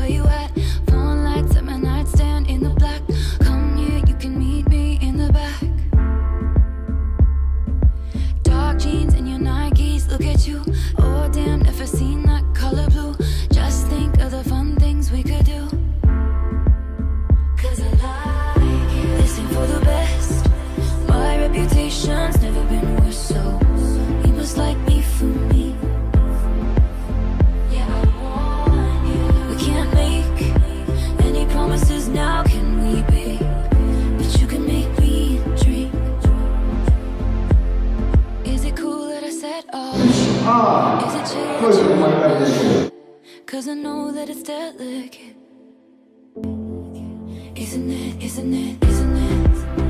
where you at? Phone lights at my nightstand in the black. Come here, you can meet me in the back. Dark jeans and your Nikes, look at you. Oh damn, never seen that color blue. Just think of the fun things we could do. Cause I like it. This ain't for the best. My reputation's never been worse, so you must like me for me. Yeah, I want you. We can't make any promises now, can we, babe? But you can make me dream. Is it cool that I said oh? Is it chill that you cause I know that it's delicate. Isn't it, isn't it, isn't it?